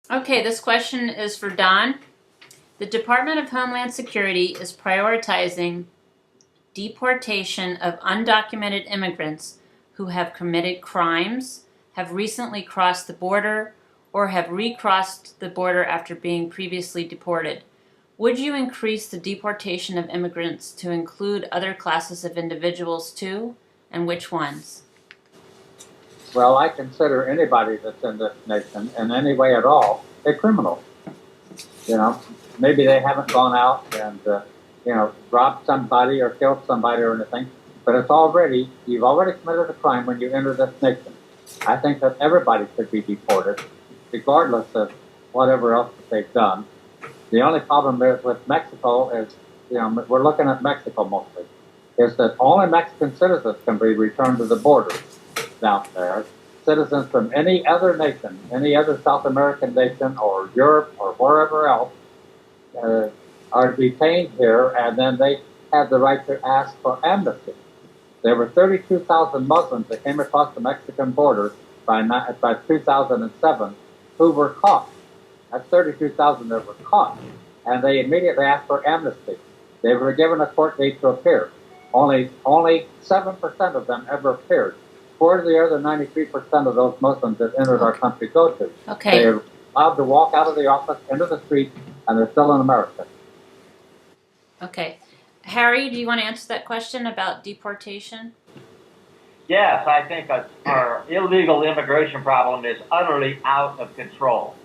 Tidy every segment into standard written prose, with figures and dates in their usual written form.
Okay, this question is for Don. The Department of Homeland Security is prioritizing deportation of undocumented immigrants who have committed crimes, have recently crossed the border, or have recrossed the border after being previously deported. Would you increase the deportation of immigrants to include other classes of individuals too, and which ones? Well, I consider anybody that's in this nation in any way at all a criminal. You know, maybe they haven't gone out and, robbed somebody or killed somebody or anything, but you've already committed a crime when you enter this nation. I think that everybody should be deported, regardless of whatever else that they've done. The only problem is with Mexico is, we're looking at Mexico mostly, is that only Mexican citizens can be returned to the border down there. Citizens from any other nation, any other South American nation or Europe or wherever else are detained here, and then they have the right to ask for amnesty. There were 32,000 Muslims that came across the Mexican border by 2007 who were caught. That's 32,000 that were caught, and they immediately asked for amnesty. They were given a court date to appear. Only 7% of them ever appeared. Where do the other 93% of those Muslims that entered our country go to? Okay. They're allowed to walk out of the office into the street, and they're still in America. Okay. Harry, do you want to answer that question about deportation? Yes, I think our illegal immigration problem is utterly out of control.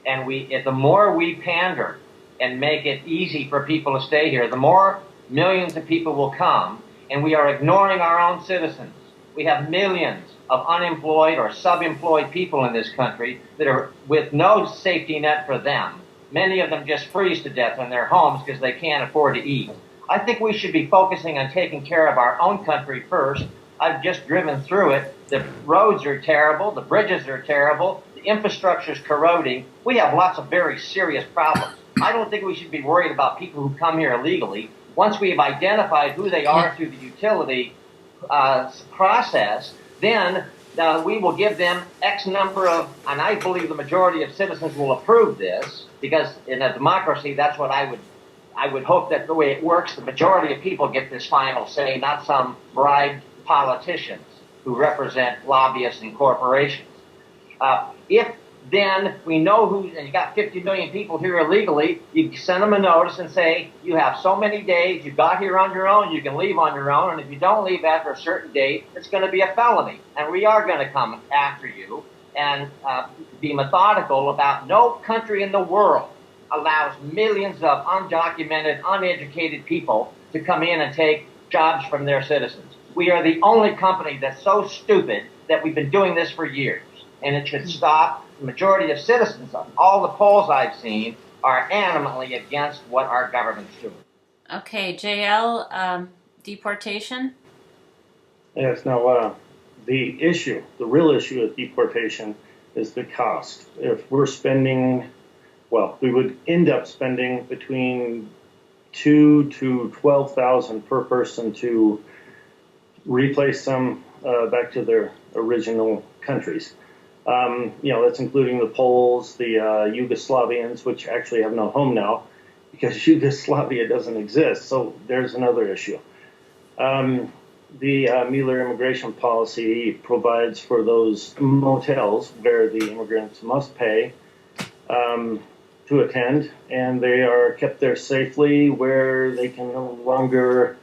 And the more we pander and make it easy for people to stay here, the more millions of people will come, and we are ignoring our own citizens. We have millions of unemployed or sub-employed people in this country that are with no safety net for them. Many of them just freeze to death in their homes because they can't afford to eat. I think we should be focusing on taking care of our own country first. I've just driven through it. The roads are terrible. The bridges are terrible. The infrastructure is corroding. We have lots of very serious problems. I don't think we should be worried about people who come here illegally. Once we have identified who they are through the utility process, then we will give them X number of, and I believe the majority of citizens will approve this, because in a democracy, that's what I would hope that the way it works, the majority of people get this final say, not some bribed politicians who represent lobbyists and corporations. If then we know and you got 50 million people here illegally, you send them a notice and say, you have so many days, you got here on your own, you can leave on your own, and if you don't leave after a certain date, it's going to be a felony. And we are going to come after you and be methodical about no country in the world allows millions of undocumented, uneducated people to come in and take jobs from their citizens. We are the only company that's so stupid that we've been doing this for years, and it should stop. The majority of citizens, all the polls I've seen, are animately against what our government's doing. Okay, JL, deportation? Yes, now the real issue of deportation is the cost. If we're spending, we would end up spending between $2,000 to $12,000 per person to replace them back to their original countries. That's including the Poles, the Yugoslavians, which actually have no home now because Yugoslavia doesn't exist. So there's another issue. The Mueller immigration policy provides for those motels where the immigrants must pay to attend, and they are kept there safely where they can no longer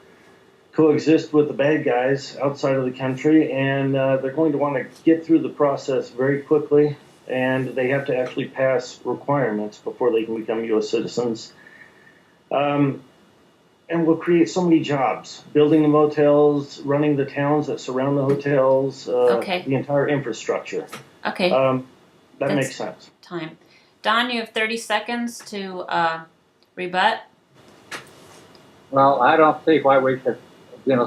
coexist with the bad guys outside of the country, and they're going to want to get through the process very quickly, and they have to actually pass requirements before they can become U.S. citizens. And we'll create so many jobs, building the motels, running the towns that surround the hotels, the entire infrastructure. Okay. That makes sense. Time. Don, you have 30 seconds to rebut. Well, I don't see why we should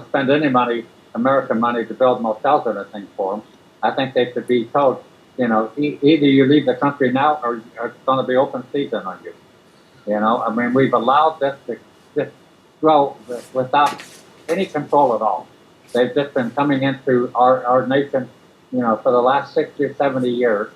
spend any money, American money, to build motels or anything for them. I think they should be told, either you leave the country now or it's going to be open season on you. We've allowed this to just grow without any control at all. They've just been coming into our nation, for the last 60 or 70 years.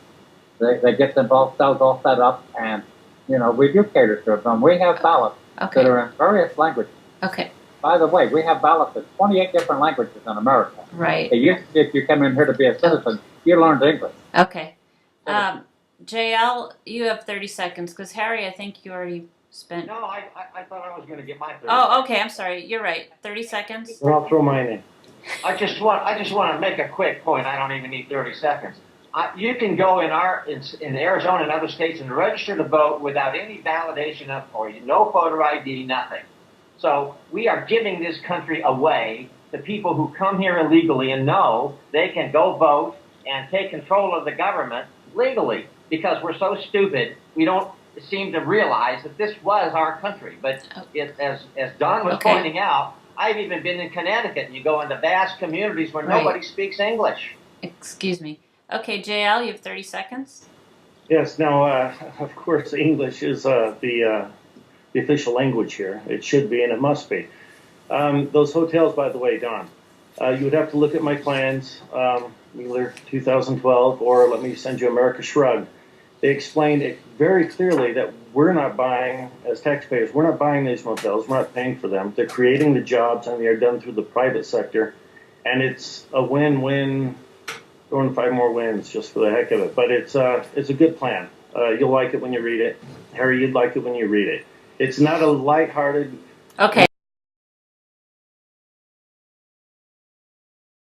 They get themselves all set up, and we do cater to them. We have ballots that Okay. are in various languages. Okay. By the way, we have ballots in 28 different languages in America. Right. It used to be if you come in here to be a citizen, you learned English. Okay. JL, you have 30 seconds because Harry, I think you already spent. No, I thought I was going to get my 30. Oh, okay. I'm sorry. You're right. 30 seconds. Then I'll throw mine in. I just want to make a quick point. I don't even need 30 seconds. You can go in Arizona and other states and register to vote without any validation of or no voter ID, nothing. So we are giving this country away to people who come here illegally and know they can go vote and take control of the government legally because we're so stupid. We don't seem to realize that this was our country. But as Don was pointing out, I've even been in Connecticut, and you go into vast communities where nobody speaks English. Excuse me. Okay, JL, you have 30 seconds. Yes. Now, of course, English is the official language here. It should be, and it must be. Those hotels, by the way, Don, you would have to look at my plans, either 2012 or let me send you America Shrugged. They explained it very clearly that we're not buying, as taxpayers, we're not buying these motels. We're not paying for them. They're creating the jobs, and they are done through the private sector. And it's a win-win, throwing 5 more wins just for the heck of it. But it's a good plan. You'll like it when you read it. Harry, you'd like it when you read it. It's not a lighthearted. Okay.